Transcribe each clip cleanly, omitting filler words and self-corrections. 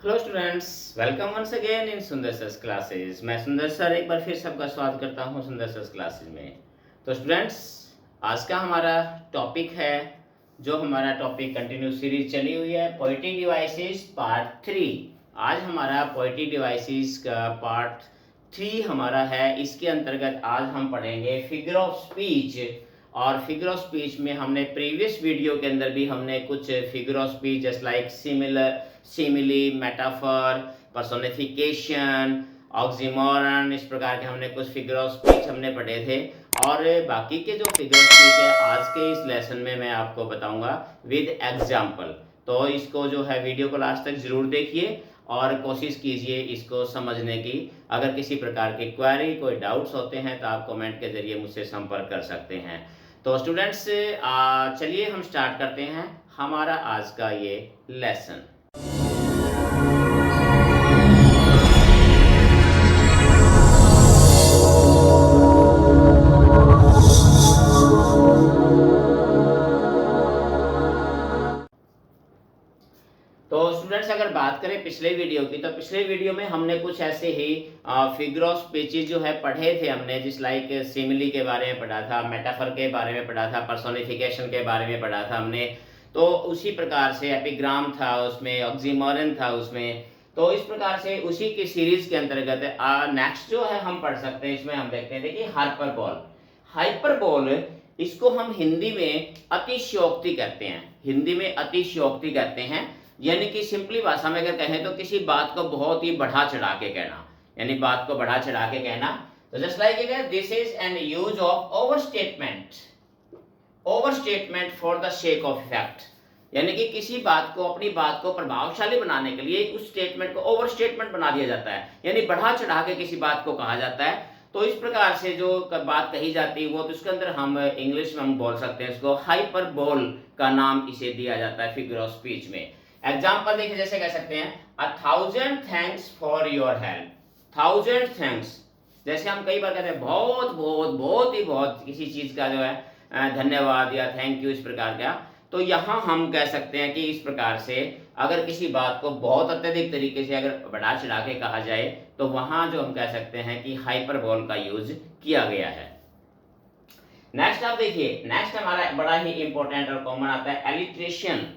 Hello students, welcome once again in Sundar sir classes. मैं सुंदर sir एक बार फिर सबका स्वागत करता हूं सुंदर सर क्लासेस में। तो स्टूडेंट्स, आज का हमारा टॉपिक है, जो हमारा टॉपिक कंटिन्यू सीरीज चली हुई है, पोएटिक डिवाइसेस पार्ट 3। आज हमारा पोएटिक डिवाइसेस का पार्ट 3 हमारा है। इसके अंतर्गत आज हम पढ़ेंगे फिगर ऑफ स्पीच। और फिगर ऑफ स्पीच में हमने प्रीवियस वीडियो के अंदर भी हमने कुछ figure of speech just like simile, metaphor, personification, oxymoron, इस प्रकार के हमने कुछ फिगर ऑफ स्पीच हमने पढ़े थे। और बाकी के जो फिगर ऑफ स्पीच है आज के इस लेसन में मैं आपको बताऊंगा विद एग्जाम्पल। तो इसको जो है वीडियो को लास्ट तक जरूर देखिए और कोशिश कीजिए इसको समझने की। अगर किसी प्रकार की क्वेरी, कोई डाउट्स होते हैं तो आप कमेंट के जरिए मुझसे संपर्क कर सकते हैं। तो स्टूडेंट्स, चलिए हम स्टार्ट करते हैं हमारा आज का ये लेसन। तो स्टूडेंट्स, अगर बात करें पिछले वीडियो की, तो पिछले वीडियो में हमने कुछ ऐसे ही फिगर ऑफ स्पीचेस जो है पढ़े थे हमने, जिस लाइक सिमिली के बारे में पढ़ा था, मेटाफर के बारे में पढ़ा था, पर्सोनिफिकेशन के बारे में पढ़ा था हमने। तो उसी प्रकार से एपिग्राम था उसमें, ऑक्सीमोरन था उसमें। तो इस प्रकार से उसी की सीरीज के अंतर्गत नेक्स्ट जो है हम पढ़ सकते हैं। इसमें हम देखते हैं, देखिए हाइपरबोल। हाइपरबोल, इसको हम हिंदी में अतिशयोक्ति कहते हैं। हिंदी में अतिशयोक्ति कहते हैं, यानी कि सिंपली भाषा में अगर कहें तो किसी बात को बहुत ही बढ़ा चढ़ा के कहना, यानी बात को बढ़ा चढ़ा के कहना। तो just like this is an use of overstatement for the shake of effect, यानी कि किसी बात को, अपनी बात को प्रभावशाली बनाने के लिए उस स्टेटमेंट को ओवरस्टेटमेंट बना दिया जाता है, यानी बढ़ा चढ़ा के किसी बात को कहा जाता है। तो इस प्रकार से जो बात कही जाती है वो, तो इसके अंदर हम इंग्लिश में हम बोल सकते हैं इसको हाइपरबोल का नाम इसे दिया जाता है फिगर ऑफ स्पीच में। एग्जाम्पल देखिए, जैसे कह सकते हैं 1000 thanks for your help. 1000 thanks, जैसे हम कई बार कहते हैं बहुत बहुत बहुत ही बहुत किसी चीज का जो है धन्यवाद या थैंक यू, इस प्रकार का। तो यहाँ हम कह सकते हैं कि इस प्रकार से अगर किसी बात को बहुत अत्यधिक तरीके से अगर बढ़ा चढ़ा के कहा जाए तो वहां जो हम कह सकते हैं कि हाइपरबोल का यूज किया गया है। नेक्स्ट आप देखिए, नेक्स्ट हमारा बड़ा ही इंपॉर्टेंट और कॉमन आता है एलिट्रेशन।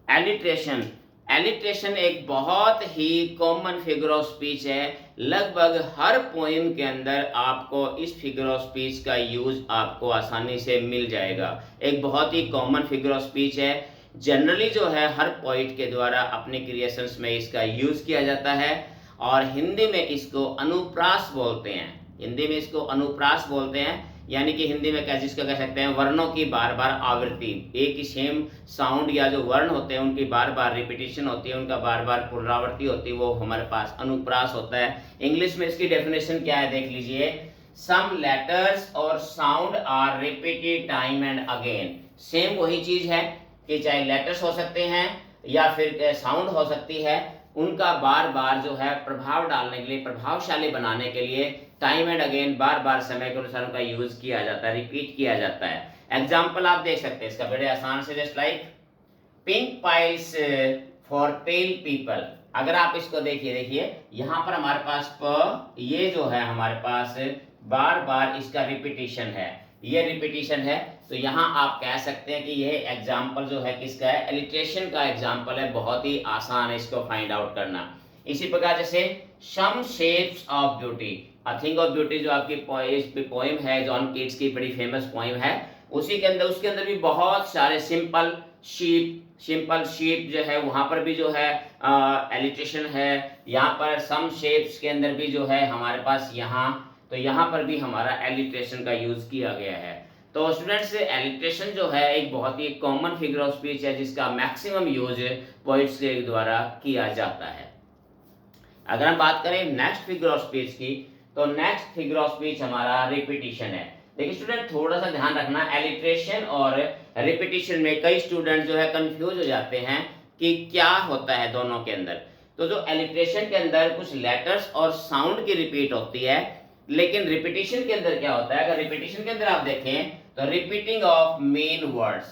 एलिट्रेशन, एलिट्रेशन एक बहुत ही कॉमन फिगर ऑफ स्पीच है। लगभग हर पोएम के अंदर आपको इस फिगर ऑफ स्पीच का यूज आपको आसानी से मिल जाएगा। एक बहुत ही कॉमन फिगर ऑफ स्पीच है। जनरली जो है हर पोइट के द्वारा अपने क्रिएशंस में इसका यूज किया जाता है। और हिंदी में इसको अनुप्रास बोलते हैं। हिंदी में इसको अनुप्रास बोलते हैं, यानी कि हिंदी में कैसे इसको कह सकते हैं, वर्णों की बार बार आवृत्ति। एक ही सेम साउंड या जो वर्ण होते हैं उनकी बार बार रिपीटिशन होती है, उनका बार बार पुनरावृत्ति होती है, वो हमारे पास अनुप्रास होता है। इंग्लिश में इसकी डेफिनेशन क्या है देख लीजिए, सम लेटर्स और sound are repeated time and again. Same वही चीज है कि चाहे लेटर्स हो सकते हैं या फिर साउंड हो सकती है, उनका बार बार जो है प्रभाव डालने के लिए, प्रभावशाली बनाने के लिए टाइम एंड अगेन बार बार समय के अनुसार उनका यूज किया जाता है, रिपीट किया जाता है। एग्जाम्पल आप देख सकते हैं इसका बड़े आसान से, just like pink piles for pale people. अगर आप इसको देखिए यहाँ पर हमारे पास प, ये जो है हमारे पास बार बार इसका रिपीटिशन है, ये रिपीटिशन है। तो यहाँ आप कह सकते हैं कि यह एग्जाम्पल जो है किसका है, एलिट्रेशन का एग्जाम्पल है। बहुत ही आसान है इसको फाइंड आउट करना। इसी प्रकार जैसे some shapes of beauty, a thing of beauty जो आपकी पोएम है, जॉन कीट्स की बड़ी फेमस पोएम है, उसी के अंदर, उसके अंदर भी बहुत सारे सिंपल शीप जो है वहां पर भी जो है एलिट्रेशन है। यहाँ पर सम शेप्स के अंदर भी जो है हमारे पास यहाँ, तो यहाँ पर भी हमारा एलिट्रेशन का यूज किया गया है। तो स्टूडेंट्स, एलिट्रेशन जो है एक बहुत ही कॉमन फिगर ऑफ स्पीच है जिसका मैक्सिमम यूज पोइट्स के द्वारा किया जाता है। अगर हम बात करें नेक्स्ट फिगर ऑफ स्पीच की, तो नेक्स्ट फिगर ऑफ स्पीच हमारा रिपीटिशन है। देखिए स्टूडेंट, थोड़ा सा ध्यान रखना, एलिट्रेशन और रिपीटिशन में कई स्टूडेंट जो है कंफ्यूज हो जाते हैं कि क्या होता है दोनों के अंदर। तो जो एलिट्रेशन के अंदर कुछ लेटर्स और साउंड की रिपीट होती है, लेकिन रिपीटिशन के अंदर क्या होता है, अगर रिपीटिशन के अंदर आप देखें तो रिपीटिंग ऑफ मेन वर्ड्स।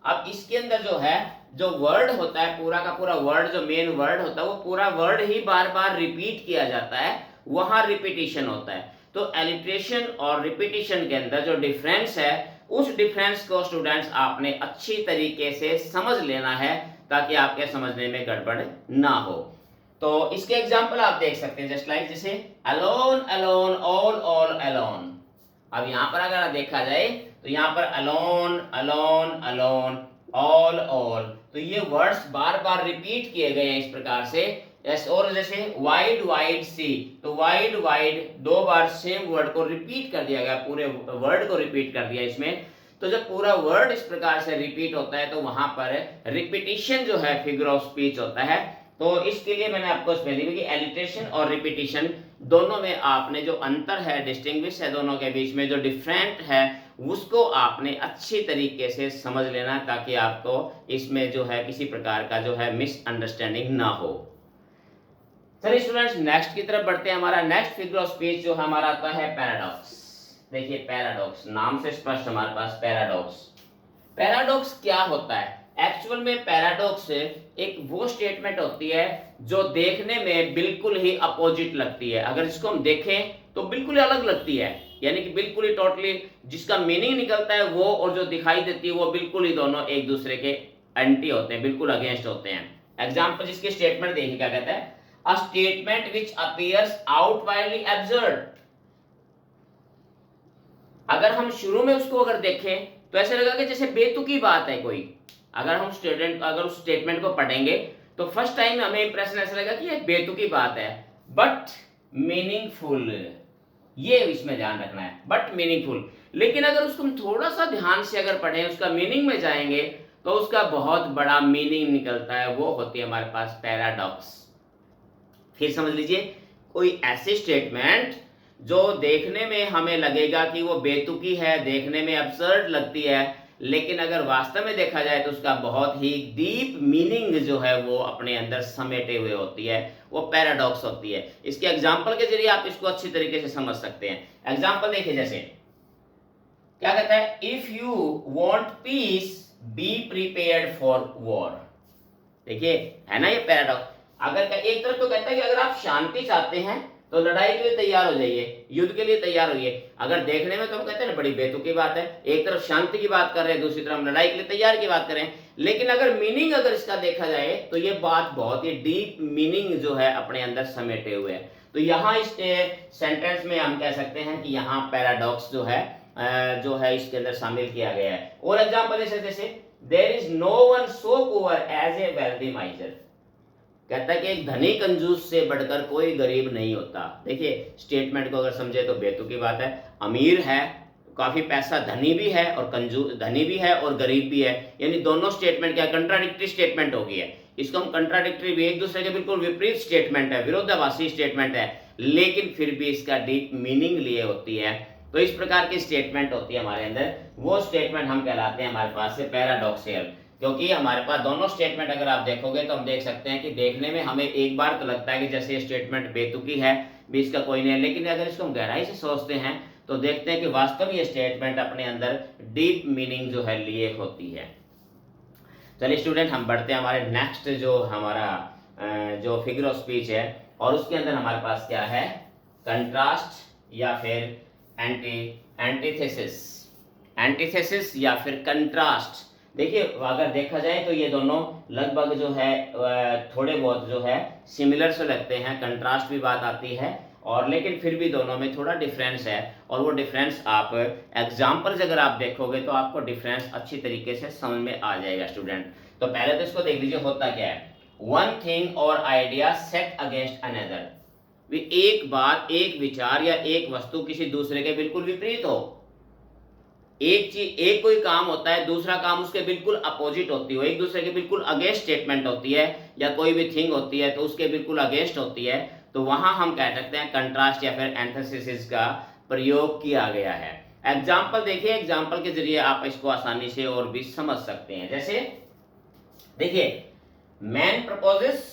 अब इसके अंदर जो है, जो वर्ड होता है, पूरा का पूरा वर्ड, जो मेन वर्ड होता है, वो पूरा वर्ड ही बार बार रिपीट किया जाता है, वहां रिपीटिशन होता है। तो एलिट्रेशन और रिपीटिशन के अंदर जो डिफरेंस है, उस डिफरेंस को स्टूडेंट्स आपने अच्छी तरीके से समझ लेना है, ताकि आपके समझने में गड़बड़ ना हो। तो इसके एग्जाम्पल आप देख सकते हैं, जस्ट लाइक जैसे अलोन अलोन, ऑल अलोन। अब यहाँ पर अगर देखा जाए तो यहाँ पर अलोन अलोन अलोन, ऑल, तो ये वर्ड्स बार बार रिपीट किए गए हैं इस प्रकार से। और जैसे वाइड वाइड सी, तो वाइड वाइड 2 बार सेम वर्ड को रिपीट कर दिया गया, पूरे वर्ड को रिपीट कर दिया इसमें। तो जब पूरा वर्ड इस प्रकार से रिपीट होता है तो वहां पर रिपीटिशन जो है फिगर ऑफ स्पीच होता है। तो इसके लिए मैंने आपको स्पेसिफिक एलिट्रेशन और रिपीटिशन दोनों में आपने जो अंतर है, डिस्टिंग्विश है दोनों के बीच में, जो डिफरेंट है, उसको आपने अच्छी तरीके से समझ लेना, ताकि आपको इसमें जो है किसी प्रकार का जो है मिसअंडरस्टैंडिंग ना हो। चलिए स्टूडेंट्स, नेक्स्ट की तरफ बढ़ते हैं। हमारा नेक्स्ट फिगर ऑफ स्पीच जो हमारा आता है पैराडॉक्स। देखिए पैराडॉक्स, नाम से स्पष्ट हमारे पास पैराडॉक्स। पैराडॉक्स क्या होता है? एक्चुअल में पैराडॉक्स एक वो स्टेटमेंट होती है जो देखने में बिल्कुल ही अपोजिट लगती है। अगर इसको हम देखें तो बिल्कुल अलग लगती है, यानी कि बिल्कुल ही टोटली जिसका मीनिंग निकलता है वो, और जो दिखाई देती है वो बिल्कुल ही दोनों एक दूसरे के एंटी होते हैं, बिल्कुल अगेंस्ट होते हैं। एग्जाम्पल जिसकी स्टेटमेंट देखिए क्या कहता है, a statement which appears outwardly absurd. अगर हम शुरू में उसको अगर देखें तो ऐसा लगेगा कि जैसे बेतुकी बात है कोई। अगर उस स्टेटमेंट को पढ़ेंगे तो फर्स्ट टाइम हमें इंप्रेशन ऐसा लगेगा कि ये बेतुकी बात है, बट मीनिंगफुल, ये इसमें ध्यान रखना है, बट मीनिंगफुल। लेकिन अगर उसको हम थोड़ा सा ध्यान से अगर पढ़ें, उसका मीनिंग में जाएंगे, तो उसका बहुत बड़ा मीनिंग निकलता है, वो होती है हमारे पास पैराडॉक्स। फिर समझ लीजिए, कोई ऐसी स्टेटमेंट जो देखने में हमें लगेगा कि वो बेतुकी है, देखने में अब्सर्ड लगती है, लेकिन अगर वास्तव में देखा जाए तो उसका बहुत ही डीप मीनिंग जो है वो अपने अंदर समेटे हुए होती है, वो पैराडॉक्स होती है। इसके एग्जाम्पल के जरिए आप इसको अच्छी तरीके से समझ सकते हैं। एग्जाम्पल देखिए, जैसे क्या कहता है, if you want piece be prepared for war. देखिए है ना ये पैराडॉक्स। अगर एक तरफ तो कहता है कि अगर आप शांति चाहते हैं तो लड़ाई के लिए तैयार हो जाइए, युद्ध के लिए तैयार होइए। अगर देखने में तो हम कहते हैं ना बड़ी बेतुकी बात है, एक तरफ शांति की बात कर रहे हैं, दूसरी तरफ हम लड़ाई के लिए तैयार की बात करें। लेकिन अगर मीनिंग अगर इसका देखा जाए तो ये बात बहुत ही डीप मीनिंग जो है अपने अंदर समेटे हुए है। तो यहाँ इस सेंटेंस में हम कह सकते हैं कि यहाँ पैराडॉक्स जो है इसके अंदर शामिल किया गया है। और एग्जाम्पल जैसे there is no one so poor as a wealthy miser. कहता है कि एक धनी कंजूस से बढ़कर कोई गरीब नहीं होता। देखिए स्टेटमेंट को अगर समझे तो बेतुकी बात है, अमीर है, काफी पैसा, धनी भी है और कंजूस, धनी भी है और गरीब भी है, यानी दोनों स्टेटमेंट क्या कंट्राडिक्टरी स्टेटमेंट होगी है। इसको हम कंट्राडिक्टरी भी, एक दूसरे के बिल्कुल विपरीत स्टेटमेंट है, विरोधाभासी स्टेटमेंट है, लेकिन फिर भी इसका डीप मीनिंग लिए होती है। तो इस प्रकार की स्टेटमेंट होती है हमारे अंदर, वो स्टेटमेंट हम कहलाते हैं हमारे पास से पैराडॉक्सियल। क्योंकि हमारे पास दोनों स्टेटमेंट अगर आप देखोगे तो हम देख सकते हैं कि देखने में हमें एक बार तो लगता है कि जैसे ये स्टेटमेंट बेतुकी है, भी इसका कोई नहीं है, लेकिन अगर इसको हम गहराई से सोचते हैं तो देखते हैं कि वास्तव में ये स्टेटमेंट अपने अंदर डीप मीनिंग जो है लिए होती है। चलिए स्टूडेंट, हम बढ़ते हैं हमारे नेक्स्ट जो हमारा जो फिगर ऑफ स्पीच है, और उसके अंदर हमारे पास क्या है, कंट्रास्ट या फिर एंटीथेसिस या फिर कंट्रास्ट। देखिए अगर देखा जाए तो ये दोनों लगभग जो है थोड़े बहुत जो है सिमिलर से लगते हैं, कंट्रास्ट भी बात आती है, और लेकिन फिर भी दोनों में थोड़ा डिफरेंस है, और वो डिफरेंस आप एग्जाम्पल्स अगर आप देखोगे तो आपको डिफरेंस अच्छी तरीके से समझ में आ जाएगा स्टूडेंट। तो पहले तो इसको देख लीजिए, होता क्या है, वन थिंग और आइडिया सेट अगेंस्ट अनदर। एक बात, एक विचार या एक वस्तु किसी दूसरे के बिल्कुल विपरीत हो। एक चीज, एक कोई काम होता है, दूसरा काम उसके बिल्कुल अपोजिट होती हो, एक दूसरे के बिल्कुल अगेंस्ट स्टेटमेंट होती है, या कोई भी थिंग होती है तो उसके बिल्कुल अगेंस्ट होती है, तो वहां हम कह सकते हैं कंट्रास्ट या फिर एंटीथेसिस का प्रयोग किया गया है। एग्जाम्पल देखिए, एग्जाम्पल के जरिए आप इसको आसानी से और भी समझ सकते हैं। जैसे देखिए, मैन प्रपोजेस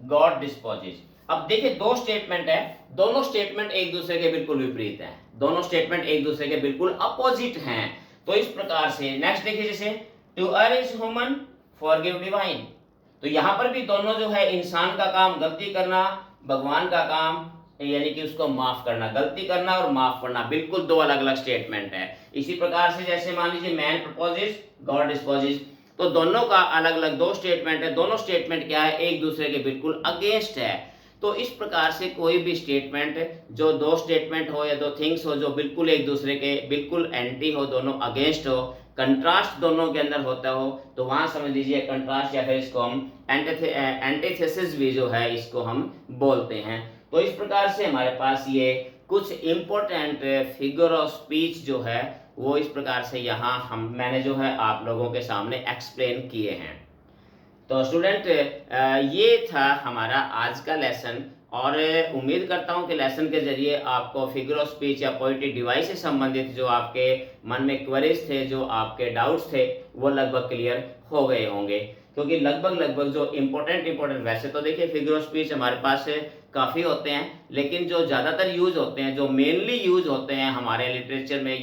गॉड डिस्पोजेस। अब देखिए दो स्टेटमेंट है, दोनों स्टेटमेंट एक दूसरे के बिल्कुल विपरीत हैं, दोनों स्टेटमेंट एक दूसरे के बिल्कुल अपोजिट हैं। तो इस प्रकार से नेक्स्ट देखिए, जैसे to err is human, forgive divine। तो यहाँ पर भी दोनों जो है, इंसान का काम गलती करना, भगवान का काम यानी कि उसको माफ करना, गलती करना और माफ करना, बिल्कुल दो अलग अलग स्टेटमेंट है। इसी प्रकार से जैसे मान लीजिए मैन प्रपोजेस, गॉड डिस्पोजेस, तो दोनों का अलग अलग दो स्टेटमेंट है। दोनों स्टेटमेंट क्या है, एक दूसरे के बिल्कुल अगेंस्ट है। तो इस प्रकार से कोई भी स्टेटमेंट, जो दो स्टेटमेंट हो या दो थिंग्स हो जो बिल्कुल एक दूसरे के बिल्कुल एंटी हो, दोनों अगेंस्ट हो, कंट्रास्ट दोनों के अंदर होता हो, तो वहां समझ लीजिए कंट्रास्ट, या फिर इसको हम एंटीथेसिस भी जो है इसको हम बोलते हैं। तो इस प्रकार से हमारे पास ये कुछ इम्पोर्टेंट फिगर ऑफ स्पीच जो है वो इस प्रकार से यहाँ मैंने जो है आप लोगों के सामने एक्सप्लेन किए हैं। तो स्टूडेंट, ये था हमारा आज का लेसन, और उम्मीद करता हूँ कि लेसन के जरिए आपको फिगर ऑफ स्पीच या पोएटिक डिवाइस से संबंधित जो आपके मन में क्वेरीज थे, जो आपके डाउट्स थे, वो लगभग क्लियर हो गए होंगे। क्योंकि लगभग जो इम्पोर्टेंट वैसे तो देखिए फिगर ऑफ स्पीच हमारे पास काफ़ी होते हैं, लेकिन जो ज़्यादातर यूज़ होते हैं, जो मेनली यूज़ होते हैं हमारे लिटरेचर में,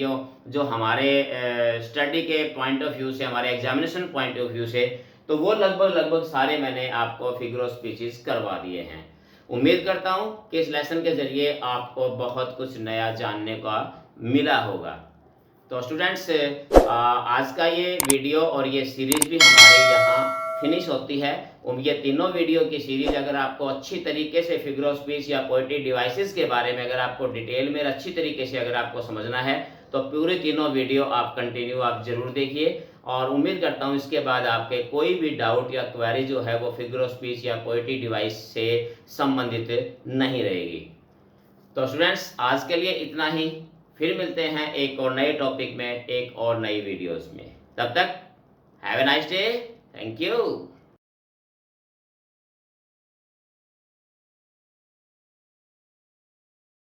जो हमारे स्टडी के पॉइंट ऑफ व्यू से, हमारे एग्जामिनेशन पॉइंट ऑफ व्यू से, तो वो लगभग सारे मैंने आपको फिगर ऑफ स्पीचेस करवा दिए हैं। उम्मीद करता हूँ कि इस लेसन के ज़रिए आपको बहुत कुछ नया जानने का मिला होगा। तो स्टूडेंट्स, आज का ये वीडियो और ये सीरीज़ भी हमारे यहाँ फिनिश होती है। ये तीनों वीडियो की सीरीज़ अगर आपको अच्छी तरीके से फिगर ऑफ स्पीच या पोएटिक डिवाइसेस के बारे में अगर आपको डिटेल में अच्छी तरीके से अगर आपको समझना है, तो पूरे तीनों वीडियो आप कंटिन्यू आप ज़रूर देखिए। और उम्मीद करता हूँ इसके बाद आपके कोई भी डाउट या क्वेरी जो है वो फिगर ऑफ स्पीच या पोएटिक डिवाइस से संबंधित नहीं रहेगी। तो स्टूडेंट्स, आज के लिए इतना ही। फिर मिलते हैं एक और नए टॉपिक में, एक और नई वीडियोस में। तब तक have a nice day. Thank you.